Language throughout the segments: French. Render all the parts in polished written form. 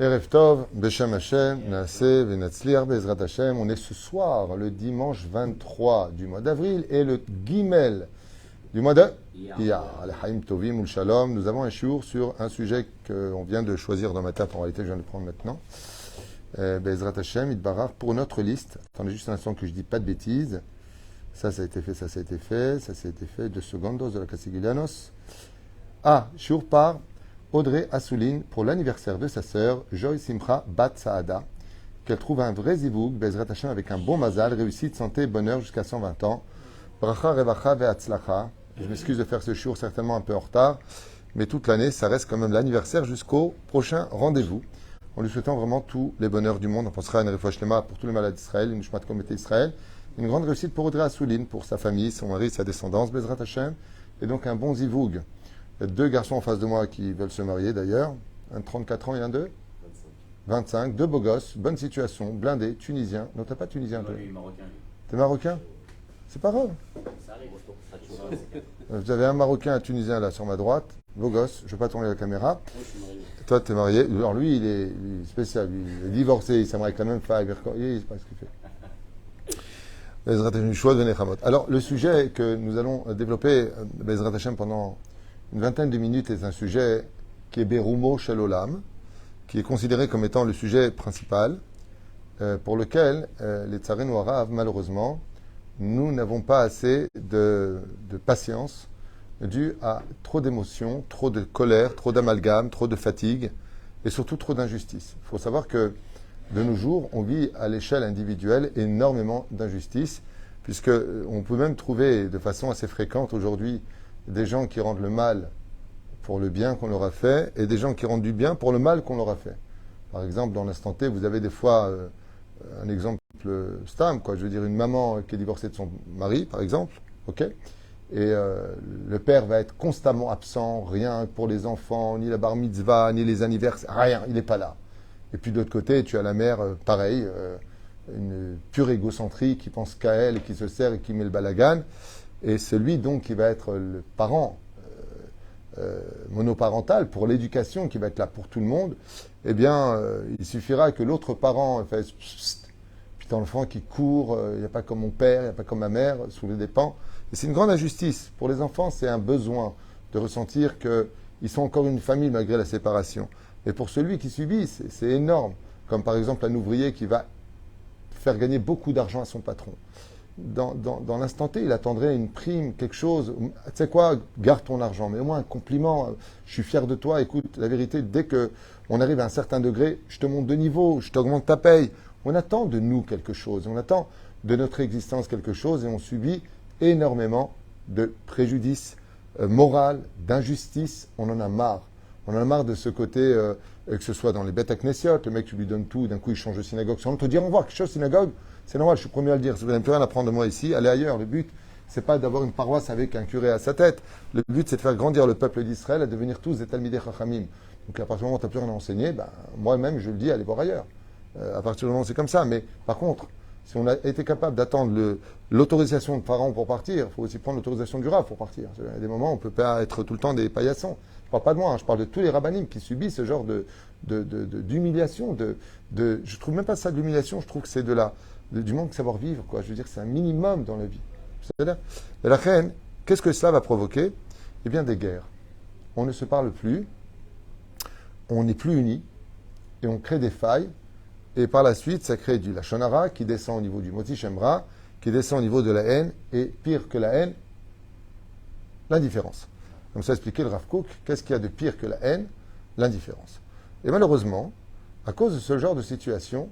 Erev Tov, Beshem Hashem, Naaseh, Venatzliar, Bezrat Hashem. On est ce soir, le dimanche 23 du mois d'avril et le Gimel du mois de Iyar. Al-Haïm Tovim ou Shalom. Nous avons un shiur sur un sujet qu'on vient de choisir dans ma table. En réalité, je viens de le prendre maintenant. Bezrat Hashem, Idbarach, pour notre liste. Attendez juste un instant que je dis pas de bêtises. Ça a été fait, ça a été fait, ça a été fait. 2 secondes de la Cassigilanos. Shiur par Audrey Assouline pour l'anniversaire de sa sœur, Joy Simcha Bat Saada, qu'elle trouve un vrai zivoug, Bezrat Hashem, avec un bon mazal, réussite, santé, bonheur jusqu'à 120 ans. Bracha, Revacha, Ve'atzlacha. Je m'excuse de faire ce shiur certainement un peu en retard, mais toute l'année, ça reste quand même l'anniversaire jusqu'au prochain rendez-vous. En lui souhaitant vraiment tous les bonheurs du monde. On pensera à une refouach lema pour tous les malades d'Israël, une shmat comité Israël. Une grande réussite pour Audrey Assouline, pour sa famille, son mari, sa descendance, Bezrat Hashem, et donc un bon zivoug. Il y a 2 garçons en face de moi qui veulent se marier d'ailleurs. Un de 34 ans et un de 25. 2 beaux gosses, bonne situation, blindés, tunisiens. Non, t'as pas tunisien, toi? Marocain. T'es marocain? C'est pas grave. Ça arrive. Vous avez un marocain et un tunisien là sur ma droite. Beaux gosses, je ne vais pas tourner la caméra. Moi, je suis marié. Toi, t'es marié. Alors lui, il est spécial. Lui, il est divorcé. Il s'aimerait quand même faire. Il sait pas ce qu'il fait. Bezrat Hashem, choix de Nechamot. Alors, le sujet que nous allons développer, Bezrat Hashem, pendant une vingtaine de minutes, est un sujet qui est Berumo Shel Olam, qui est considéré comme étant le sujet principal, pour lequel les Tsarenu Arav, malheureusement, nous n'avons pas assez de patience, dû à trop d'émotions, trop de colère, trop d'amalgame, trop de fatigue, et surtout trop d'injustice. Il faut savoir que de nos jours, on vit à l'échelle individuelle énormément d'injustices, puisque on peut même trouver de façon assez fréquente aujourd'hui des gens qui rendent le mal pour le bien qu'on leur a fait et des gens qui rendent du bien pour le mal qu'on leur a fait. Par exemple, dans l'instant T, vous avez des fois un exemple stam, quoi. Je veux dire une maman qui est divorcée de son mari, par exemple, ok, et le père va être constamment absent, rien pour les enfants, ni la bar mitzvah, ni les anniversaires, rien, il n'est pas là. Et puis de l'autre côté, tu as la mère, pareil, une pure égocentrique qui pense qu'à elle et qui se sert et qui met le balagan. Et celui donc qui va être le parent monoparental pour l'éducation, qui va être là pour tout le monde, eh bien, il suffira que l'autre parent fasse pssst, puis t'as l'enfant qui court, il n'y a pas comme mon père, il n'y a pas comme ma mère, sous les dépens. Et c'est une grande injustice. Pour les enfants, c'est un besoin de ressentir qu'ils sont encore une famille malgré la séparation. Et pour celui qui subit, c'est énorme. Comme par exemple un ouvrier qui va faire gagner beaucoup d'argent à son patron. Dans l'instant T, il attendrait une prime, quelque chose. Tu sais quoi, garde ton argent, mais au moins un compliment. Je suis fier de toi. Écoute, la vérité, dès qu'on arrive à un certain degré, je te monte de niveau, je t'augmente ta paye. On attend de nous quelque chose. On attend de notre existence quelque chose et on subit énormément de préjudice moral, d'injustice. On en a marre. On en a marre de ce côté, que ce soit dans les bêtes à Knessiot, le mec, tu lui donnes tout, d'un coup, il change de synagogue. Sans te dire au revoir, quelque chose, synagogue, c'est normal, je suis le premier à le dire. Si vous n'avez plus rien à prendre de moi ici, allez ailleurs. Le but, c'est pas d'avoir une paroisse avec un curé à sa tête. Le but, c'est de faire grandir le peuple d'Israël, à devenir tous des Talmidei Chachamim. Donc, à partir du moment où tu n'as plus rien à enseigner, moi-même, je le dis, allez voir ailleurs. À partir du moment où c'est comme ça. Mais par contre, si on a été capable d'attendre l'autorisation de parents pour partir, il faut aussi prendre l'autorisation du Rav pour partir. Il y a des moments où on ne peut pas être tout le temps des paillassons. Je ne parle pas de moi, je parle de tous les rabbinim qui subissent ce genre d'humiliation. Je trouve même pas ça de l'humiliation, je trouve que c'est du manque de savoir-vivre, quoi. Je veux dire, c'est un minimum dans la vie. C'est-à-dire, et la reine, qu'est-ce que cela va provoquer? Eh bien, des guerres. On ne se parle plus, on n'est plus unis, et on crée des failles, et par la suite, ça crée du lachon hara qui descend au niveau du moti shemra, qui descend au niveau de la haine, et pire que la haine, l'indifférence. Comme ça expliquait le Rav Kook, qu'est-ce qu'il y a de pire que la haine? L'indifférence. Et malheureusement, à cause de ce genre de situation,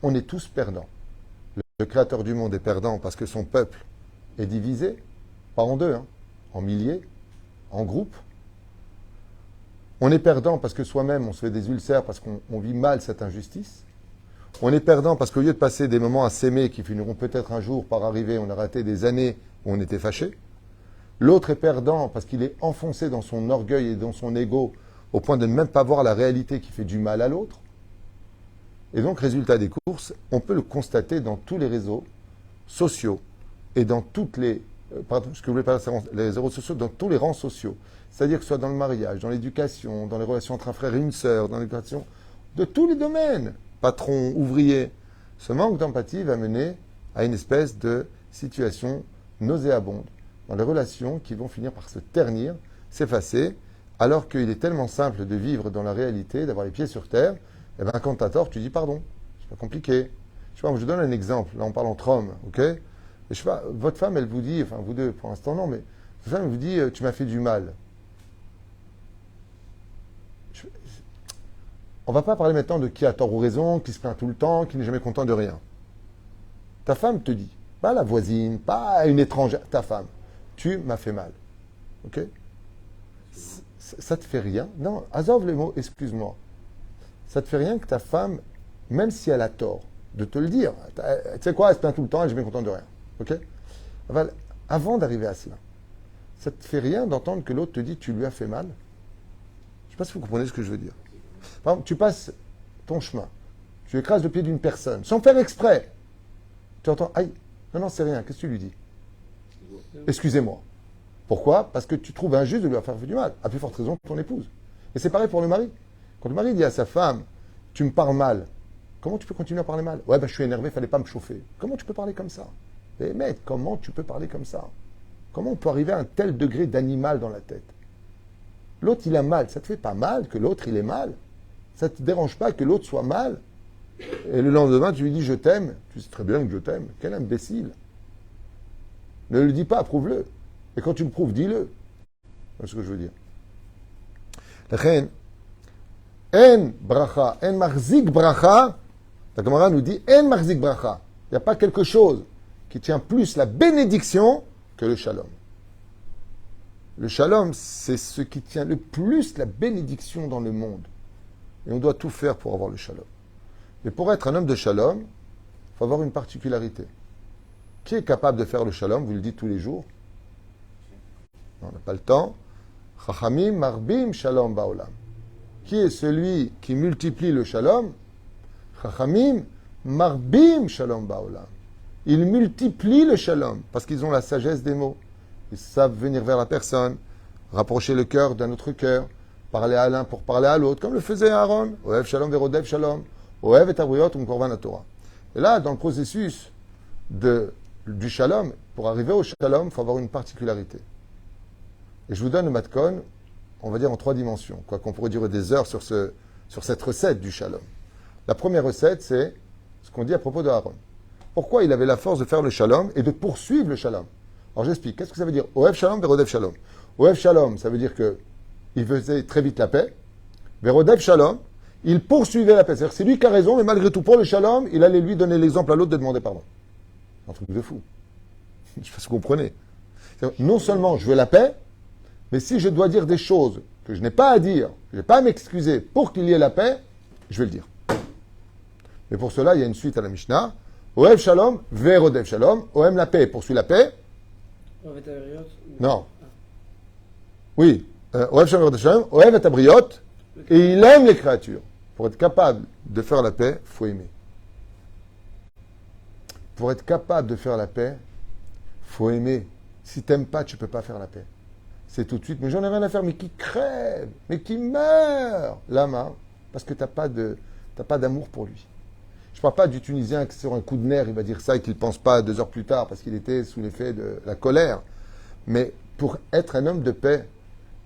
on est tous perdants. Le Créateur du monde est perdant parce que son peuple est divisé, pas en deux, en milliers, en groupes. On est perdant parce que soi-même, on se fait des ulcères parce qu'on vit mal cette injustice. On est perdant parce qu'au lieu de passer des moments à s'aimer qui finiront peut-être un jour par arriver, on a raté des années où on était fâchés. L'autre est perdant parce qu'il est enfoncé dans son orgueil et dans son ego au point de ne même pas voir la réalité qui fait du mal à l'autre. Et donc, résultat des courses, on peut le constater dans tous les réseaux sociaux et dans toutes les... ce que vous voulez pas, les réseaux sociaux, dans tous les rangs sociaux. C'est-à-dire que ce soit dans le mariage, dans l'éducation, dans les relations entre un frère et une sœur, dans l'éducation, de tous les domaines, patron, ouvrier. Ce manque d'empathie va mener à une espèce de situation nauséabonde dans les relations qui vont finir par se ternir, s'effacer, alors qu'il est tellement simple de vivre dans la réalité, d'avoir les pieds sur terre. Et bien quand tu as tort, tu dis pardon. C'est pas compliqué. Je sais pas, je vous donne un exemple. Là, on parle entre hommes, ok? Et je sais pas, votre femme, elle vous dit, enfin vous deux pour l'instant non, mais votre femme vous dit, tu m'as fait du mal. On va pas parler maintenant de qui a tort ou raison, qui se plaint tout le temps, qui n'est jamais content de rien. Ta femme te dit, pas la voisine, pas une étrangère, ta femme, tu m'as fait mal. Ok? Ça te fait rien? Non, azov les mots, excuse-moi. Ça te fait rien que ta femme, même si elle a tort, de te le dire. Tu sais quoi, elle se plaint tout le temps, elle n'est jamais contente de rien. Ok? Avant d'arriver à cela, ça te fait rien d'entendre que l'autre te dit tu lui as fait mal? Je ne sais pas si vous comprenez ce que je veux dire. Par exemple, tu passes ton chemin, tu écrases le pied d'une personne, sans faire exprès. Tu entends, aïe, non, c'est rien, qu'est-ce que tu lui dis? Excusez-moi. Pourquoi? Parce que tu trouves injuste de lui avoir fait du mal. À plus forte raison, ton épouse. Et c'est pareil pour le mari. Quand le mari dit à sa femme, tu me parles mal, comment tu peux continuer à parler mal? Ouais, je suis énervé, il ne fallait pas me chauffer. Comment tu peux parler comme ça? Mais mec, comment tu peux parler comme ça? Comment on peut arriver à un tel degré d'animal dans la tête? L'autre, il a mal. Ça te fait pas mal que l'autre, il est mal? Ça ne te dérange pas que l'autre soit mal? Et le lendemain, tu lui dis je t'aime. Tu sais très bien que je t'aime. Quel imbécile. Ne le dis pas, approuve-le. Et quand tu le prouves, dis-le. C'est ce que je veux dire. La reine, en bracha, en marzik bracha, la Gemara nous dit en marzik bracha. Il n'y a pas quelque chose qui tient plus la bénédiction que le shalom. Le shalom, c'est ce qui tient le plus la bénédiction dans le monde. Et on doit tout faire pour avoir le shalom. Mais pour être un homme de shalom, il faut avoir une particularité. Qui est capable de faire le shalom? Vous le dites tous les jours. On n'a pas le temps. Chachamim marbim shalom baolam. Qui est celui qui multiplie le shalom? Chachamim marbim shalom baolam. Ils multiplient le shalom parce qu'ils ont la sagesse des mots. Ils savent venir vers la personne, rapprocher le cœur d'un autre cœur, parler à l'un pour parler à l'autre, comme le faisait Aaron. Oev shalom verodev shalom. Oev et abriot korban Torah. Et là, dans le processus du shalom, pour arriver au shalom, il faut avoir une particularité. Et je vous donne le matkon, on va dire en 3 dimensions, quoi qu'on pourrait durer des heures sur cette recette du shalom. La première recette, c'est ce qu'on dit à propos de Aaron. Pourquoi il avait la force de faire le shalom et de poursuivre le shalom? Alors j'explique. Qu'est-ce que ça veut dire? Oev shalom, verodev shalom. Oev shalom, ça veut dire que il faisait très vite la paix. Verodev shalom, il poursuivait la paix. C'est-à-dire que c'est lui qui a raison, mais malgré tout, pour le shalom, il allait lui donner l'exemple à l'autre de demander pardon. C'est un truc de fou. Je ne sais pas si vous comprenez. Non seulement je veux la paix, mais si je dois dire des choses que je n'ai pas à dire, je n'ai pas à m'excuser pour qu'il y ait la paix, je vais le dire. Mais pour cela, il y a une suite à la Mishnah. Oev shalom, verodev shalom. Oem la paix, poursuit la paix. Non. Oui. Oev shalom, verodev shalom. Oev et abriot. Et il aime les créatures. Pour être capable de faire la paix, il faut aimer. Pour être capable de faire la paix, il faut aimer. Si tu n'aimes pas, tu ne peux pas faire la paix. C'est tout de suite, mais j'en ai rien à faire, mais qui crève, mais qui meurt. Lama, parce que tu n'as pas d'amour pour lui. Je ne parle pas du Tunisien qui, sur un coup de nerf, il va dire ça et qu'il ne pense pas 2 heures plus tard parce qu'il était sous l'effet de la colère. Mais pour être un homme de paix,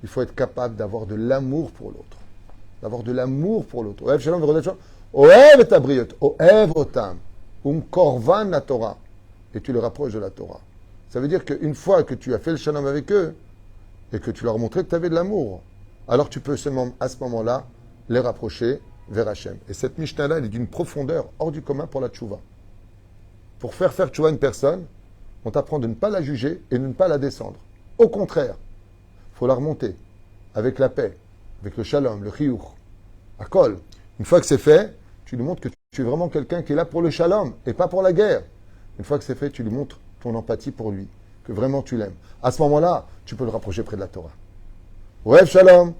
il faut être capable d'avoir de l'amour pour l'autre. D'avoir de l'amour pour l'autre. Oev shalom verodev shalom. Oev et abriot. Oev otam. Korvan la Torah. Et tu le rapproches de la Torah. Ça veut dire qu'une fois que tu as fait le shalom avec eux et que tu leur as montré que tu avais de l'amour, alors tu peux seulement à ce moment-là les rapprocher vers Hachem. Et cette Mishnah-là, elle est d'une profondeur hors du commun pour la tchouva. Pour faire tchouva à une personne, on t'apprend de ne pas la juger et de ne pas la descendre. Au contraire, il faut la remonter avec la paix, avec le shalom, le chiyuch, à kol. Une fois que c'est fait, tu lui montres que tu es vraiment quelqu'un qui est là pour le shalom et pas pour la guerre. Une fois que c'est fait, tu lui montres ton empathie pour lui, que vraiment tu l'aimes. À ce moment-là, tu peux le rapprocher près de la Torah. Oev shalom,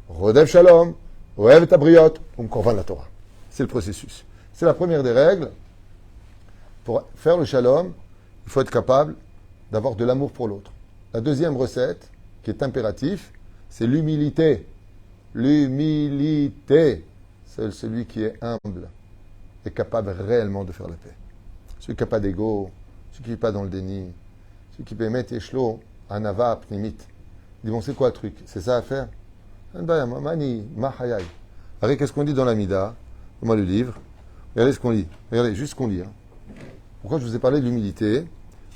rodev shalom, oev et abriot, korban la Torah. C'est le processus. C'est la première des règles. Pour faire le shalom, il faut être capable d'avoir de l'amour pour l'autre. La deuxième recette, qui est impératif, c'est l'humilité. L'humilité. seul celui qui est humble est capable réellement de faire la paix. Celui qui n'a pas d'ego, celui qui n'est pas dans le déni, celui qui peut mettre échelon, anava, pnimit. Il dit, bon, c'est quoi le truc? C'est ça à faire? Mani, mahayai. Regardez qu'est-ce qu'on dit dans la Mida. Moi le livre. Regardez ce qu'on lit. Regardez, juste ce qu'on lit. Hein. Pourquoi je vous ai parlé de l'humilité?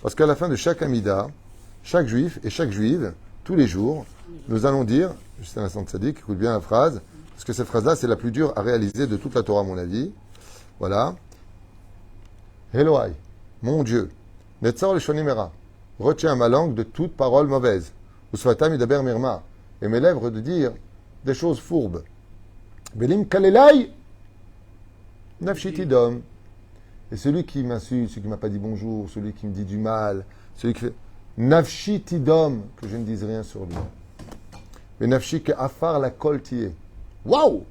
Parce qu'à la fin de chaque Amida, chaque juif et chaque juive, tous les jours, nous allons dire, juste un instant de sadique, écoute bien la phrase, parce que cette phrase-là, c'est la plus dure à réaliser de toute la Torah, à mon avis. Voilà. Elohai, mon Dieu, Netzor Leshonimera, retiens ma langue de toute parole mauvaise. Usvatam Idaber Mirma, et mes lèvres de dire des choses fourbes. Belim Kalelai, Nafshitidom. Et celui qui m'insulte, celui qui ne m'a pas dit bonjour, celui qui me dit du mal, celui qui fait Nafshitidom, que je ne dise rien sur lui. Mais Nafshi ke afar la kol tiye. Waouh!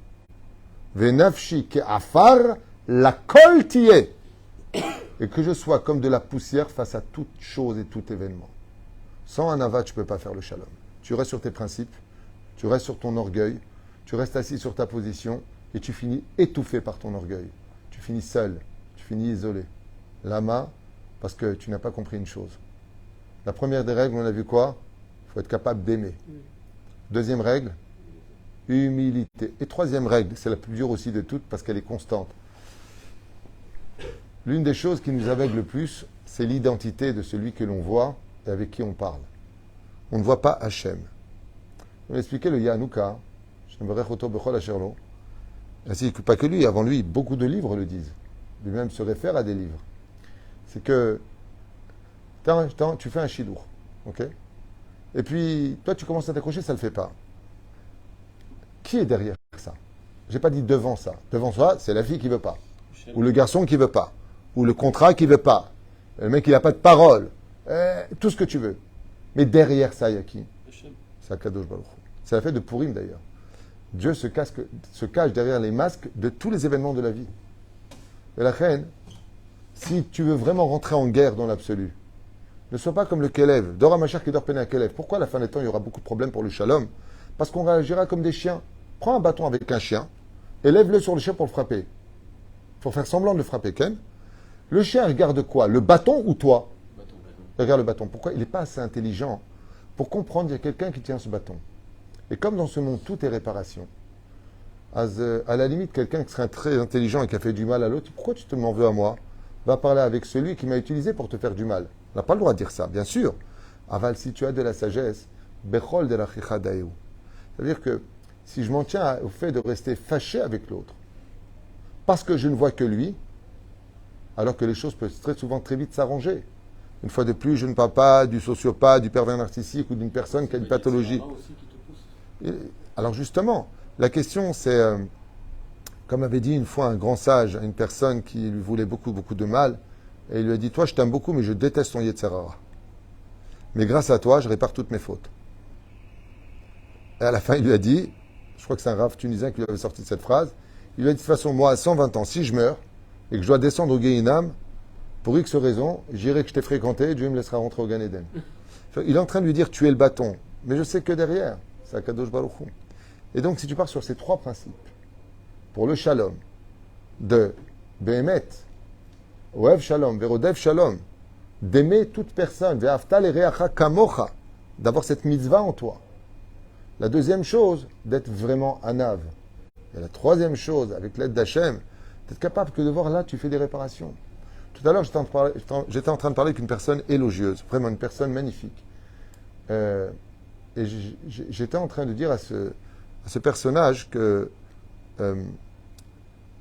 Venafshi ke afar la kol tiye. Et que je sois comme de la poussière face à toute chose et tout événement. Sans un avat, tu ne peux pas faire le shalom. Tu restes sur tes principes, tu restes sur ton orgueil, tu restes assis sur ta position et tu finis étouffé par ton orgueil. Tu finis seul, tu finis isolé. Lama, parce que tu n'as pas compris une chose. La première des règles, on a vu quoi? Il faut être capable d'aimer. Deuxième règle, humilité. Et troisième règle, c'est la plus dure aussi de toutes parce qu'elle est constante. L'une des choses qui nous aveugle le plus, c'est l'identité de celui que l'on voit et avec qui on parle. On ne voit pas Hachem. On va expliquer le Yanouka, ainsi que pas que lui, avant lui, beaucoup de livres le disent. Lui-même se réfère à des livres. C'est que tu fais un chidour, ok? Et puis, toi, tu commences à t'accrocher, ça ne le fait pas. Qui est derrière ça? Je n'ai pas dit devant ça. Devant ça, c'est la fille qui ne veut pas. Ou le garçon qui ne veut pas. Ou le contrat qui ne veut pas. Le mec qui n'a pas de parole. Tout ce que tu veux. Mais derrière ça, il y a qui? C'est Akadosh Baruch Hu. C'est la fête de Purim d'ailleurs. Dieu se cache derrière les masques de tous les événements de la vie. Et la reine, si tu veux vraiment rentrer en guerre dans l'absolu, ne sois pas comme le Kélev. Dora Machar qui dort peine à Kélev. Pourquoi à la fin des temps, il y aura beaucoup de problèmes pour le shalom? Parce qu'on réagira comme des chiens. Prends un bâton avec un chien et lève-le sur le chien pour le frapper. Pour faire semblant de le frapper, Ken. Le chien regarde quoi? Le bâton ou toi? Bâton. Il regarde le bâton. Pourquoi? Il n'est pas assez intelligent pour comprendre qu'il y a quelqu'un qui tient ce bâton. Et comme dans ce monde, tout est réparation. À la limite, quelqu'un qui serait très intelligent et qui a fait du mal à l'autre, pourquoi tu te m'en veux à moi? Va parler avec celui qui m'a utilisé pour te faire du mal. On n'a pas le droit de dire ça, bien sûr. Aval, si tu as de la sagesse, bechol de la chichadaïou. C'est-à-dire que si je m'en tiens au fait de rester fâché avec l'autre, parce que je ne vois que lui, alors que les choses peuvent très souvent très vite s'arranger. Une fois de plus, je ne parle pas du sociopathe, du pervers narcissique ou d'une personne qui a une pathologie. Alors justement, la question c'est, comme avait dit une fois un grand sage à une personne qui lui voulait beaucoup, beaucoup de mal, et il lui a dit, toi je t'aime beaucoup, mais je déteste ton Yetzerara. Mais grâce à toi, je répare toutes mes fautes. Et à la fin, il lui a dit, je crois que c'est un rave tunisien qui lui avait sorti cette phrase, il lui a dit, de toute façon, moi, à 120 ans, si je meurs, et que je dois descendre au Gehinam, pour X raison, j'irai que je t'ai fréquenté, Dieu me laissera rentrer au Gan Eden. Il est en train de lui dire, tu es le bâton. Mais je sais que derrière, c'est Akadosh Baruch Hu. Et donc, si tu pars sur ces trois principes, pour le shalom, de Behemet, Oev Shalom, Verodev Shalom, d'aimer toute personne, Ve'afta l'ereacha kamocha, d'avoir cette mitzvah en toi. La deuxième chose, d'être vraiment anav. Et la troisième chose, avec l'aide d'Hachem, d'être capable que de voir là, tu fais des réparations. Tout à l'heure, j'étais en train de parler avec une personne élogieuse, vraiment une personne magnifique. Et j'étais en train de dire à ce personnage que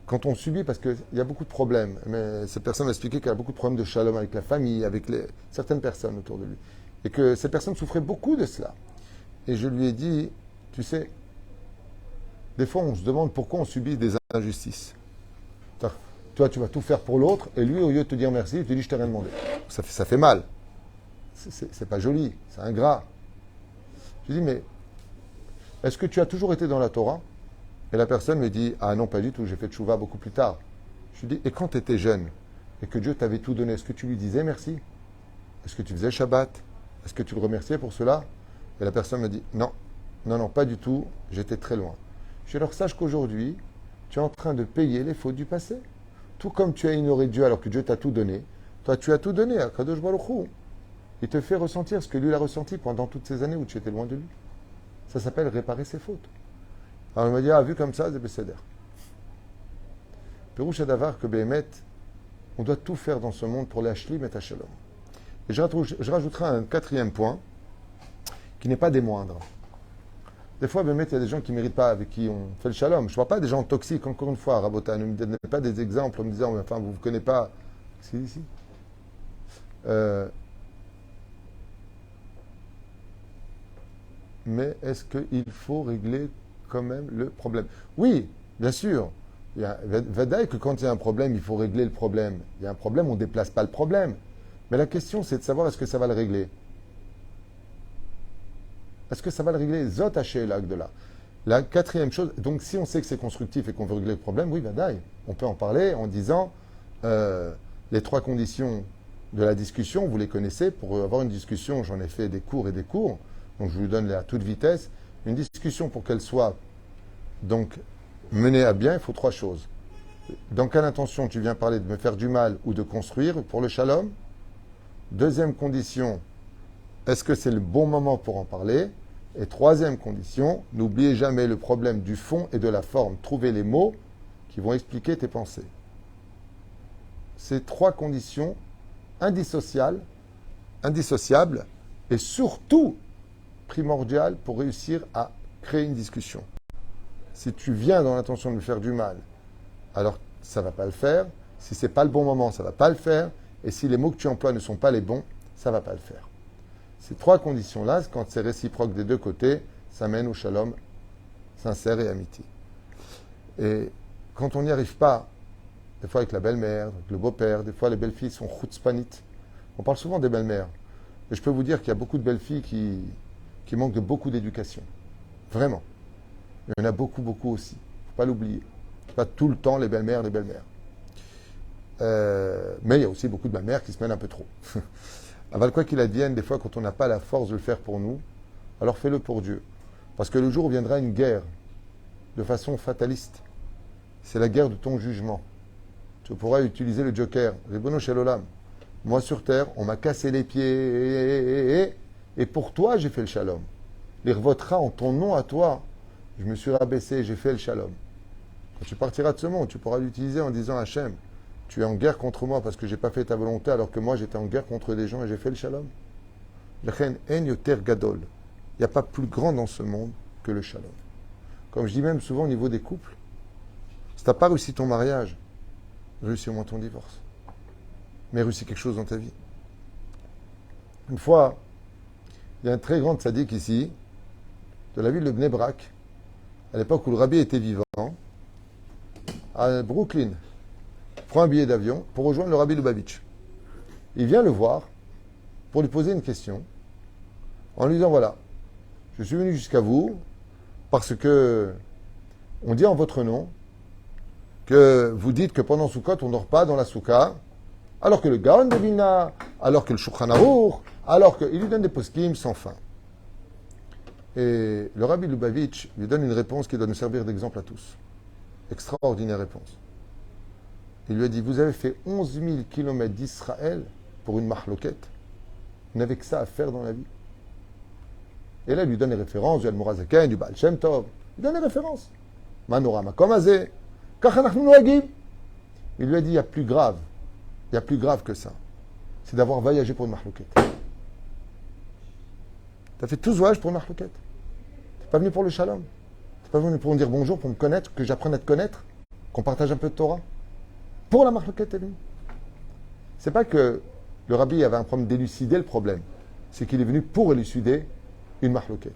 quand on subit, parce qu'il y a beaucoup de problèmes, mais cette personne m'a expliqué qu'elle a beaucoup de problèmes de shalom avec la famille, avec certaines personnes autour de lui, et que cette personne souffrait beaucoup de cela. Et je lui ai dit, tu sais, des fois on se demande pourquoi on subit des injustices. Toi, tu vas tout faire pour l'autre, et lui, au lieu de te dire merci, il te dit je t'ai rien demandé. Ça fait mal. C'est pas joli, c'est ingrat. Je dis, mais est-ce que tu as toujours été dans la Torah? Et la personne me dit, ah non, pas du tout, j'ai fait tchouva beaucoup plus tard. Je lui dis, et quand tu étais jeune, et que Dieu t'avait tout donné, est-ce que tu lui disais merci? Est-ce que tu faisais Shabbat? Est-ce que tu le remerciais pour cela? Et la personne me dit, non, pas du tout, j'étais très loin. Je dis, alors sache qu'aujourd'hui, tu es en train de payer les fautes du passé. Tout comme tu as ignoré Dieu alors que Dieu t'a tout donné, toi tu as tout donné à Kadosh Baruch Hu. Il te fait ressentir ce que lui a ressenti pendant toutes ces années où tu étais loin de lui. Ça s'appelle réparer ses fautes. Alors il m'a dit, vu comme ça, c'est Besséder. Pérouche Adavar que Béhémet, on doit tout faire dans ce monde pour l'Ashlim et Shalom. Et je rajouterai un quatrième point qui n'est pas des moindres. Des fois, Béhémet, il y a des gens qui ne méritent pas, avec qui on fait le Shalom. Je ne parle pas des gens toxiques, encore une fois, Rabota, ne me donnez pas des exemples en me disant, enfin, vous ne connaissez pas. Si. Mais est-ce qu'il faut régler quand même le problème? Oui, bien sûr. Il y a Vadaï que quand il y a un problème, il faut régler le problème. Il y a un problème, on ne déplace pas le problème. Mais la question, c'est de savoir est-ce que ça va le régler. Est-ce que ça va le régler? Zot haché l'acte de là. La quatrième chose, donc si on sait que c'est constructif et qu'on veut régler le problème, oui, Vadaï. On peut en parler en disant les trois conditions de la discussion, vous les connaissez. Pour avoir une discussion, j'en ai fait des cours et des cours. Donc je vous donne à toute vitesse. Une discussion, pour qu'elle soit donc menée à bien, il faut trois choses. Dans quelle intention tu viens parler de me faire du mal ou de construire pour le shalom? Deuxième condition, est-ce que c'est le bon moment pour en parler? Et troisième condition, n'oubliez jamais le problème du fond et de la forme. Trouvez les mots qui vont expliquer tes pensées. Ces trois conditions indissociables et surtout primordiales pour réussir à créer une discussion. Si tu viens dans l'intention de me faire du mal, alors ça ne va pas le faire. Si ce n'est pas le bon moment, ça ne va pas le faire. Et si les mots que tu emploies ne sont pas les bons, ça ne va pas le faire. Ces trois conditions-là, quand c'est réciproque des deux côtés, ça mène au shalom sincère et amitié. Et quand on n'y arrive pas, des fois avec la belle-mère, avec le beau-père, des fois les belles-filles sont chutzpanites. On parle souvent des belles-mères. Et je peux vous dire qu'il y a beaucoup de belles-filles qui manquent de beaucoup d'éducation. Vraiment. Il y en a beaucoup, beaucoup aussi. Il ne faut pas l'oublier. Pas tout le temps les belles-mères. Mais il y a aussi beaucoup de belles-mères qui se mènent un peu trop. Aval quoi qu'il advienne, des fois quand on n'a pas la force de le faire pour nous, alors fais-le pour Dieu. Parce que le jour où viendra une guerre de façon fataliste, c'est la guerre de ton jugement. Tu pourras utiliser le joker. Ribono shel olam. Moi sur terre, on m'a cassé les pieds et pour toi j'ai fait le shalom. Il revotera en ton nom à toi. Je me suis rabaissé, j'ai fait le shalom. Quand tu partiras de ce monde, tu pourras l'utiliser en disant Hachem, tu es en guerre contre moi parce que je n'ai pas fait ta volonté alors que moi j'étais en guerre contre des gens et j'ai fait le shalom. Lechen en yoter gadol. Il n'y a pas plus grand dans ce monde que le shalom. Comme je dis même souvent au niveau des couples, si tu n'as pas réussi ton mariage, réussis au moins ton divorce. Mais réussis quelque chose dans ta vie. Une fois, il y a un très grand tzaddik ici, de la ville de Bnei Brak, à l'époque où le rabbi était vivant, à Brooklyn, prend un billet d'avion pour rejoindre le rabbi Lubavitch. Il vient le voir pour lui poser une question en lui disant voilà, je suis venu jusqu'à vous parce que on dit en votre nom que vous dites que pendant Sukkot on ne dort pas dans la Soukha, alors que le Gaon de Vilna, alors que le Shulchan Aruch, alors qu'il lui donne des poskim sans fin. Et le rabbi Lubavitch lui donne une réponse qui doit nous servir d'exemple à tous. Extraordinaire réponse. Il lui a dit, vous avez fait 11 000 kilomètres d'Israël pour une mahloquette. Vous n'avez que ça à faire dans la vie. Et là, il lui donne les références du Al-Murazaken, du Baal Shem Tov. Il donne les références. Manorama Komazé. Kachanachnu Noagim. Il lui a dit, il y a plus grave que ça. C'est d'avoir voyagé pour une mahloquette. Tu as fait tout ce voyage pour une mahloquette. Tu n'es pas venu pour le shalom. Tu n'es pas venu pour me dire bonjour, pour me connaître, que j'apprenne à te connaître, qu'on partage un peu de Torah. Pour la mahloquette, t'es venu. C'est pas que le rabbi avait un problème d'élucider le problème. C'est qu'il est venu pour élucider une mahloquette.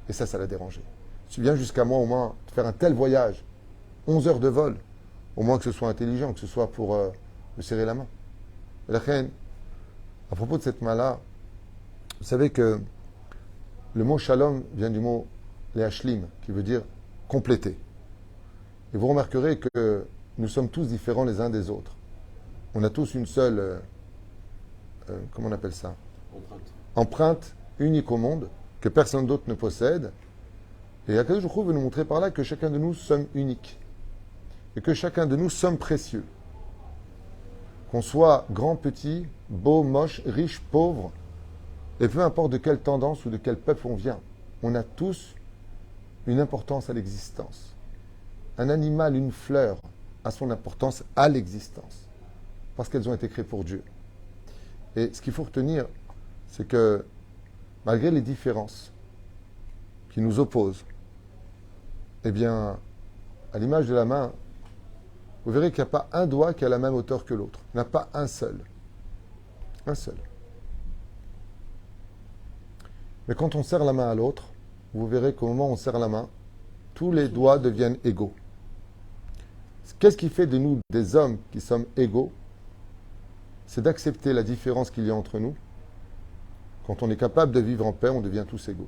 Et ça l'a dérangé. Tu viens jusqu'à moi au moins de faire un tel voyage, 11 heures de vol, au moins que ce soit intelligent, que ce soit pour me serrer la main. Et la reine, à propos de cette main-là, vous savez que le mot shalom vient du mot leashlim, qui veut dire compléter. Et vous remarquerez que nous sommes tous différents les uns des autres. On a tous une seule, comment on appelle ça? Empreinte unique au monde, que personne d'autre ne possède. Et Akadosh Baruch Hu veut nous montrer par là que chacun de nous sommes uniques. et que chacun de nous sommes précieux. Qu'on soit grand, petit, beau, moche, riche, pauvre, et peu importe de quelle tendance ou de quel peuple on vient, on a tous une importance à l'existence. Un animal, une fleur, a son importance à l'existence, parce qu'elles ont été créées pour Dieu. Et ce qu'il faut retenir, c'est que malgré les différences qui nous opposent, eh bien, à l'image de la main, vous verrez qu'il n'y a pas un doigt qui a la même hauteur que l'autre. Il n'y en a pas un seul. Un seul. Mais quand on serre la main à l'autre, vous verrez qu'au moment où on serre la main, tous les doigts deviennent égaux. Qu'est-ce qui fait de nous des hommes qui sommes égaux? C'est d'accepter la différence qu'il y a entre nous. Quand on est capable de vivre en paix, on devient tous égaux.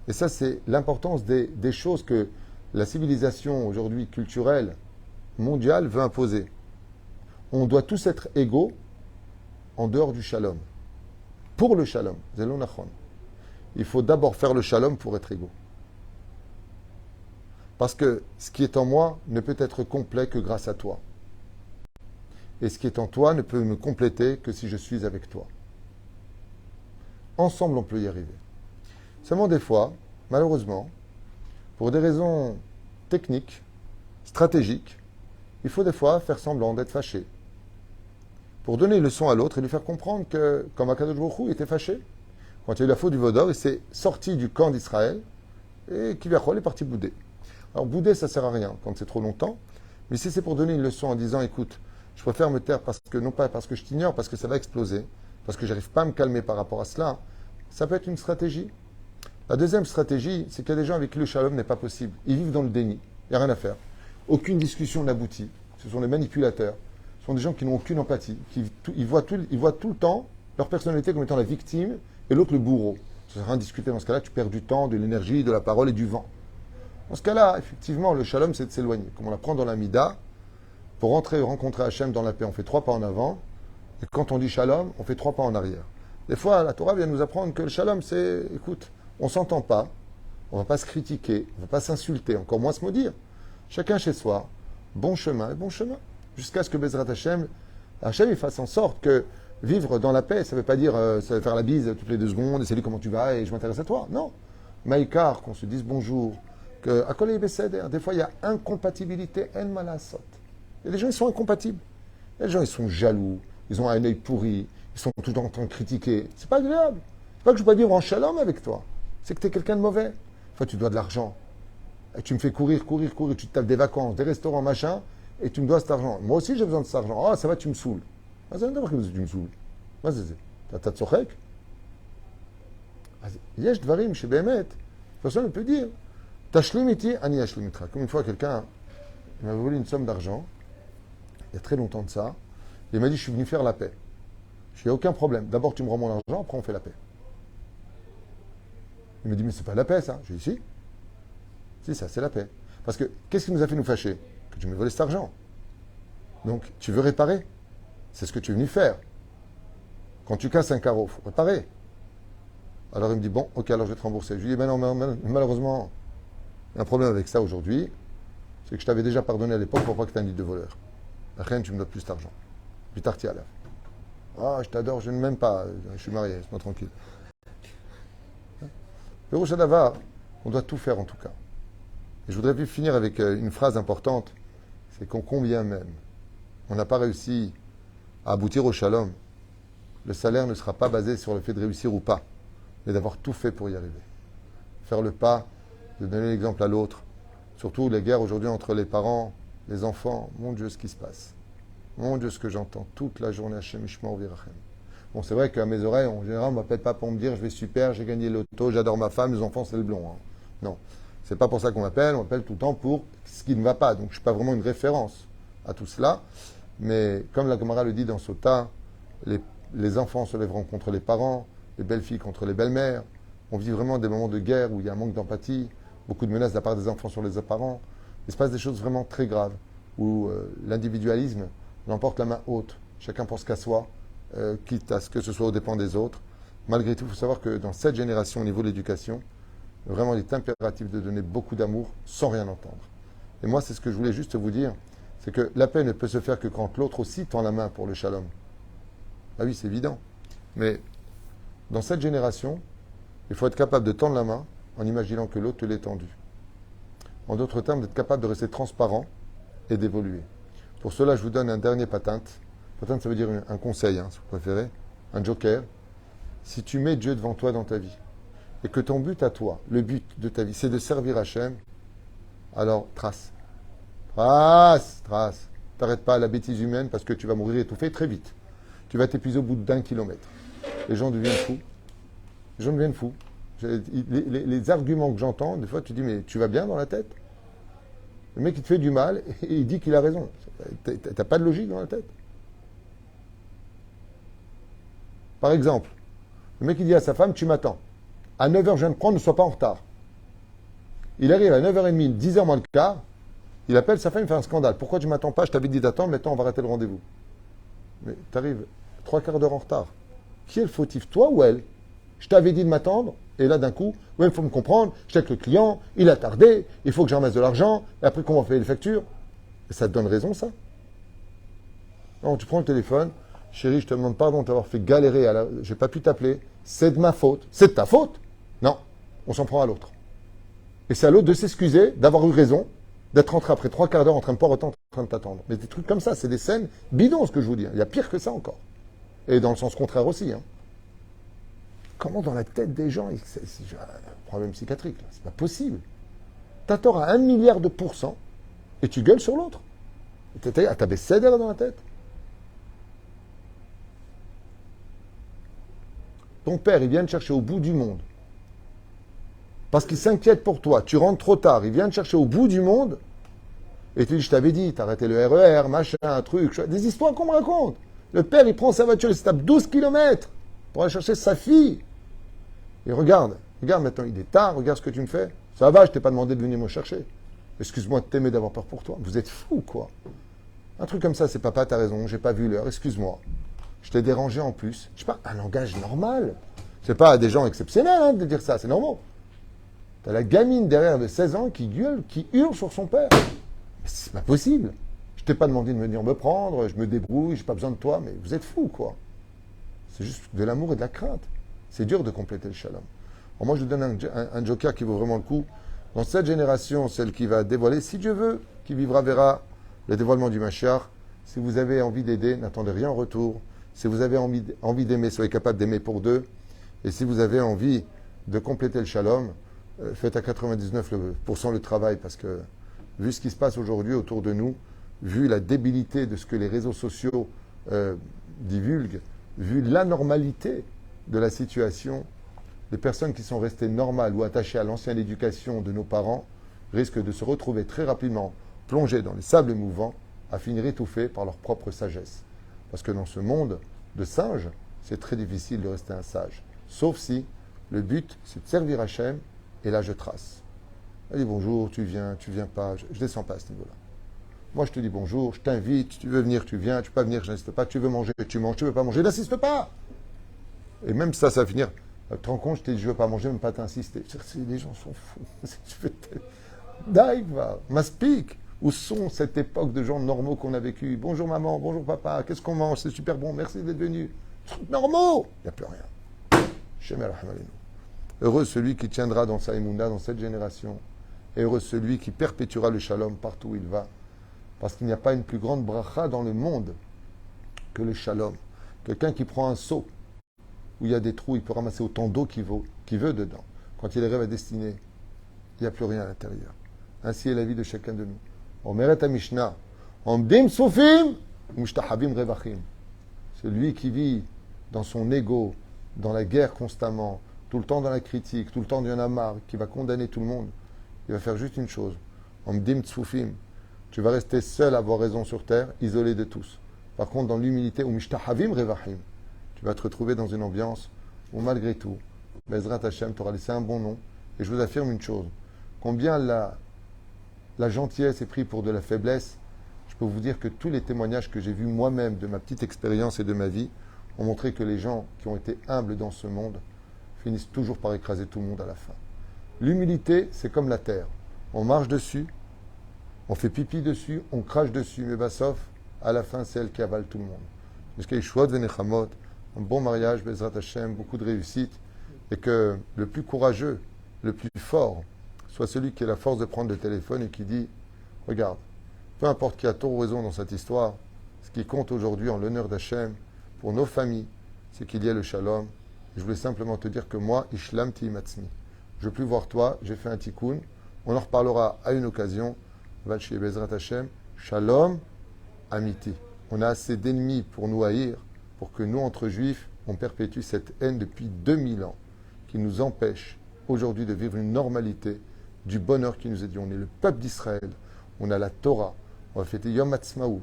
Et ça, c'est l'importance des choses que la civilisation aujourd'hui culturelle, mondiale, veut imposer. On doit tous être égaux en dehors du shalom. Pour le shalom, il faut d'abord faire le shalom pour être égaux. Parce que ce qui est en moi ne peut être complet que grâce à toi. Et ce qui est en toi ne peut me compléter que si je suis avec toi. Ensemble, on peut y arriver. Seulement des fois, malheureusement, pour des raisons techniques, stratégiques, il faut des fois faire semblant d'être fâché. Pour donner une leçon à l'autre et lui faire comprendre que, comme Akadosh Baruch Hu était fâché, quand il y a eu la faute du Vaudor, il s'est sorti du camp d'Israël et Kivachol est parti bouder. Alors bouder, ça ne sert à rien quand c'est trop longtemps, mais si c'est pour donner une leçon en disant, écoute, je préfère me taire parce que, non pas parce que je t'ignore, parce que ça va exploser, parce que je n'arrive pas à me calmer par rapport à cela, ça peut être une stratégie. La deuxième stratégie, c'est qu'il y a des gens avec qui le shalom n'est pas possible. Ils vivent dans le déni, il n'y a rien à faire. Aucune discussion n'aboutit. Ce sont des manipulateurs. Ce sont des gens qui n'ont aucune empathie, ils voient tout le temps leur personnalité comme étant la victime et l'autre le bourreau. Ça ne sert à rien de discuter dans ce cas-là, tu perds du temps, de l'énergie, de la parole et du vent. Dans ce cas-là, effectivement, le shalom, c'est de s'éloigner. Comme on l'apprend dans la Mida, pour rentrer et rencontrer Hachem dans la paix, on fait 3 pas en avant, et quand on dit shalom, on fait 3 pas en arrière. Des fois, la Torah vient nous apprendre que le shalom, c'est, écoute, on ne s'entend pas, on ne va pas se critiquer, on ne va pas s'insulter, encore moins se maudire. Chacun chez soi, bon chemin et bon chemin. Jusqu'à ce que Bezrat Hachem il fasse en sorte que vivre dans la paix, ça ne veut pas dire ça veut faire la bise toutes les 2 secondes, et salut comment tu vas, et je m'intéresse à toi. Non. Maïkar, qu'on se dise bonjour, que à Kol Beseder, des fois il y a incompatibilité, en malasot. Il y a des gens, ils sont incompatibles. Il y a des gens, ils sont jaloux, ils ont un œil pourri, ils sont tout le temps en train de critiquer. C'est pas agréable. C'est pas que je ne veux pas vivre en shalom avec toi. C'est que tu es quelqu'un de mauvais. Enfin, tu dois de l'argent. Et tu me fais courir, tu te tapes des vacances, des restaurants, machin, et tu me dois cet argent. Moi aussi, j'ai besoin de cet argent. Ah, ça va, tu me saoules. Ah, ça veut dire que tu me saoules. T'as tzorek. Yesh dvarim chez Behemet. Personne ne peut dire. Tashlim iti, ani ashlim itra. Comme une fois, quelqu'un m'avait volé une somme d'argent, il y a très longtemps de ça, et il m'a dit, je suis venu faire la paix. Je dis, aucun problème. D'abord, tu me rends mon argent, après, on fait la paix. Il me dit, mais c'est pas la paix, ça. J'ai dit, si. Si, ça, c'est la paix. Parce que, qu'est-ce qui nous a fait nous fâcher? Que tu m'aies volé cet argent. Donc, tu veux réparer. C'est ce que tu es venu faire. Quand tu casses un carreau, il faut réparer. Alors, il me dit, bon, ok, alors je vais te rembourser. Je lui dis, mais non, malheureusement, il y a un problème avec ça aujourd'hui. C'est que je t'avais déjà pardonné à l'époque pour pas que tu aies un lit de voleur. Rien, tu me donnes plus d'argent. Plus tard, tu as là. Ah, je t'adore, je ne m'aime pas. Je suis marié, laisse-moi tranquille. Le Rosh Hadavar, on doit tout faire en tout cas. Et je voudrais finir avec une phrase importante, c'est qu'en combien même on n'a pas réussi à aboutir au shalom, le salaire ne sera pas basé sur le fait de réussir ou pas, mais d'avoir tout fait pour y arriver. Faire le pas, de donner l'exemple à l'autre, surtout les guerres aujourd'hui entre les parents, les enfants, mon Dieu ce qui se passe. Mon Dieu ce que j'entends toute la journée, Hashem Ishma Uvirachem. Bon, c'est vrai qu'à mes oreilles, en général, on ne m'appelle pas pour me dire je vais super, j'ai gagné l'auto, j'adore ma femme, les enfants, c'est le blond. Hein. Non, c'est pas pour ça qu'on m'appelle, on m'appelle tout le temps pour ce qui ne va pas. Donc, je ne suis pas vraiment une référence à tout cela. Mais comme la Gemara le dit dans Sota, les enfants se lèveront contre les parents, les belles-filles contre les belles-mères. On vit vraiment des moments de guerre où il y a un manque d'empathie, beaucoup de menaces de la part des enfants sur les parents. Il se passe des choses vraiment très graves, où l'individualisme l'emporte la main haute. Chacun pense qu'à soi. Quitte à ce que ce soit aux dépens des autres. Malgré tout, il faut savoir que dans cette génération, au niveau de l'éducation, vraiment, il est impératif de donner beaucoup d'amour sans rien entendre. Et moi, c'est ce que je voulais juste vous dire, c'est que la paix ne peut se faire que quand l'autre aussi tend la main pour le shalom. Ah oui, c'est évident. Mais dans cette génération, il faut être capable de tendre la main en imaginant que l'autre te l'ait tendue. En d'autres termes, d'être capable de rester transparent et d'évoluer. Pour cela, je vous donne un dernier patente. Patente, ça veut dire un conseil, si vous préférez, un joker. Si tu mets Dieu devant toi dans ta vie, et que ton but à toi, le but de ta vie, c'est de servir Hachem, alors trace. Trace. T'arrêtes pas à la bêtise humaine parce que tu vas mourir étouffé très vite. Tu vas t'épuiser au bout d'1 kilomètre. Les gens deviennent fous. Les arguments que j'entends, des fois, tu dis, mais tu vas bien dans la tête? Le mec, il te fait du mal et il dit qu'il a raison. T'as pas de logique dans la tête. Par exemple, le mec, il dit à sa femme, tu m'attends. À 9h, je viens de prendre, ne sois pas en retard. Il arrive à 9h30, 10h moins le quart. Il appelle sa femme, il fait un scandale. Pourquoi tu ne m'attends pas? Je t'avais dit d'attendre, maintenant on va rater le rendez-vous. Mais tu arrives 3/4 d'heure en retard. Qui est le fautif, toi ou elle? Je t'avais dit de m'attendre, et là d'un coup, ouais, il faut me comprendre, j'étais avec le client, il a tardé, il faut que j'en mette de l'argent, et après qu'on va payer les factures. Et ça te donne raison, ça? Non, tu prends le téléphone, chérie, je te demande pardon de t'avoir fait galérer, j'ai pas pu t'appeler, c'est de ma faute. C'est de ta faute? Non, on s'en prend à l'autre. Et c'est à l'autre de s'excuser, d'avoir eu raison, d'être rentré après 3/4 d'heure en train de pas autant en train de t'attendre. Mais des trucs comme ça, c'est des scènes bidons, ce que je vous dis. Il y a pire que ça encore. Et dans le sens contraire aussi. Comment dans la tête des gens, c'est un problème psychiatrique, là. C'est pas possible. T'as tort à 1 milliard de pourcents et tu gueules sur l'autre. T'as des cédères dans la tête. Ton père, il vient te chercher au bout du monde. Parce qu'il s'inquiète pour toi. Tu rentres trop tard. Il vient te chercher au bout du monde. Et tu dis, je t'avais dit, t'as arrêté le RER, machin, un truc. Des histoires qu'on me raconte. Le père, il prend sa voiture, il se tape 12 km pour aller chercher sa fille. Et regarde maintenant, il est tard, regarde ce que tu me fais. Ça va, je t'ai pas demandé de venir me chercher. Excuse-moi de t'aimer, d'avoir peur pour toi. Vous êtes fou, quoi. Un truc comme ça, c'est papa, t'as raison, j'ai pas vu l'heure, excuse-moi. Je t'ai dérangé en plus. Je sais pas, un langage normal. C'est pas à des gens exceptionnels de dire ça, c'est normal. T'as la gamine derrière de 16 ans qui gueule, qui hurle sur son père. Mais c'est pas possible. Je t'ai pas demandé de venir me prendre, je me débrouille, j'ai pas besoin de toi, mais vous êtes fous, quoi. C'est juste de l'amour et de la crainte. C'est dur de compléter le shalom. Alors moi, je vous donne un joker qui vaut vraiment le coup. Dans cette génération, celle qui va dévoiler, si Dieu veut, qui vivra verra le dévoilement du Mashiach. Si vous avez envie d'aider, n'attendez rien en retour. Si vous avez envie d'aimer, soyez capable d'aimer pour deux. Et si vous avez envie de compléter le shalom, faites à 99% le travail, parce que vu ce qui se passe aujourd'hui autour de nous, vu la débilité de ce que les réseaux sociaux divulguent, vu l'anormalité de la situation, les personnes qui sont restées normales ou attachées à l'ancienne éducation de nos parents risquent de se retrouver très rapidement plongées dans les sables mouvants, à finir étouffées par leur propre sagesse. Parce que dans ce monde de singes, c'est très difficile de rester un sage. Sauf si le but, c'est de servir Hachem, et là je trace. Elle dit bonjour, tu viens pas, je ne descends pas à ce niveau-là. Moi je te dis bonjour, je t'invite, tu veux venir, tu viens, tu peux pas venir, je n'insiste pas, tu veux manger, tu manges, tu veux pas manger, n'insiste pas. Et même ça va finir. Tu te rends compte, je t'ai dit je veux pas manger, même pas t'insister. Les gens sont fous. Daïva, maspik. Où sont cette époque de gens normaux qu'on a vécu? Bonjour maman, bonjour papa, qu'est-ce qu'on mange? C'est super bon, merci d'être venu. Trucs normaux, il n'y a plus rien. Shem Rahman Aleinu. Heureux celui qui tiendra dans sa émouna dans cette génération. Et heureux celui qui perpétuera le shalom partout où il va. Parce qu'il n'y a pas une plus grande bracha dans le monde que le shalom. Quelqu'un qui prend un seau où il y a des trous, il peut ramasser autant d'eau qu'il veut dedans. Quand il arrive à destinée, il n'y a plus rien à l'intérieur. Ainsi est la vie de chacun de nous. Omeret Mishnah, Omdim Soufim, Mushtahabim Revachim. Celui qui vit dans son ego, dans la guerre constamment, tout le temps dans la critique, tout le temps il y en a marre, qui va condamner tout le monde, il va faire juste une chose. Omdim Soufim. Tu vas rester seul à avoir raison sur terre, isolé de tous. Par contre, dans l'humilité, Mushtahabim Revachim, tu vas te retrouver dans une ambiance où malgré tout, Bezrat Hashem t'aura laissé un bon nom. Et je vous affirme une chose, combien la gentillesse est prise pour de la faiblesse, je peux vous dire que tous les témoignages que j'ai vus moi-même de ma petite expérience et de ma vie ont montré que les gens qui ont été humbles dans ce monde finissent toujours par écraser tout le monde à la fin. L'humilité, c'est comme la terre. On marche dessus On fait pipi dessus, on crache dessus, mais Bassof, à la fin, c'est elle qui avale tout le monde. Jusqu'à Yeshua Venechamot, un bon mariage, Bezrat Hashem, beaucoup de réussite, et que le plus courageux, le plus fort, soit celui qui a la force de prendre le téléphone et qui dit, regarde, peu importe qui a tort ou raison dans cette histoire, ce qui compte aujourd'hui en l'honneur d'Hachem, pour nos familles, c'est qu'il y ait le shalom. Je voulais simplement te dire que moi, Ishlam Timatzmi, je ne veux plus voir toi, j'ai fait un tikkun, on en reparlera à une occasion, Valchi Bezrat Hashem, shalom, amiti. On a assez d'ennemis pour nous haïr, pour que nous, entre juifs, on perpétue cette haine depuis 2000 ans, qui nous empêche aujourd'hui de vivre une normalité du bonheur qui nous est dit. On est le peuple d'Israël, on a la Torah, on va fêter Yom Ha'atzmaut,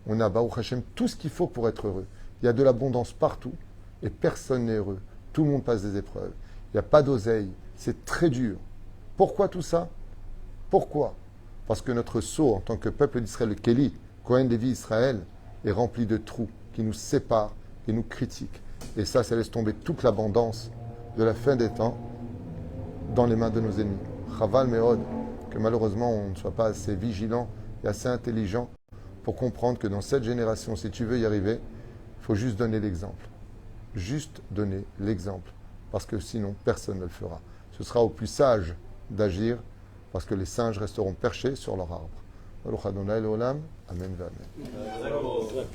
on a Baruch Hashem, tout ce qu'il faut pour être heureux. Il y a de l'abondance partout et personne n'est heureux. Tout le monde passe des épreuves. Il n'y a pas d'oseille. C'est très dur. Pourquoi tout ça? Pourquoi? Parce que notre sceau en tant que peuple d'Israël, le Kéli, Kohen Lévi Israël, est rempli de trous qui nous séparent et nous critiquent. Et ça laisse tomber toute l'abondance de la fin des temps dans les mains de nos ennemis. Chaval Meod, que malheureusement on ne soit pas assez vigilant et assez intelligent pour comprendre que dans cette génération, si tu veux y arriver, il faut juste donner l'exemple. Juste donner l'exemple. Parce que sinon, personne ne le fera. Ce sera au plus sage d'agir, parce que les singes resteront perchés sur leur arbre. Baruch Adonai Leolam. Amen. Amen.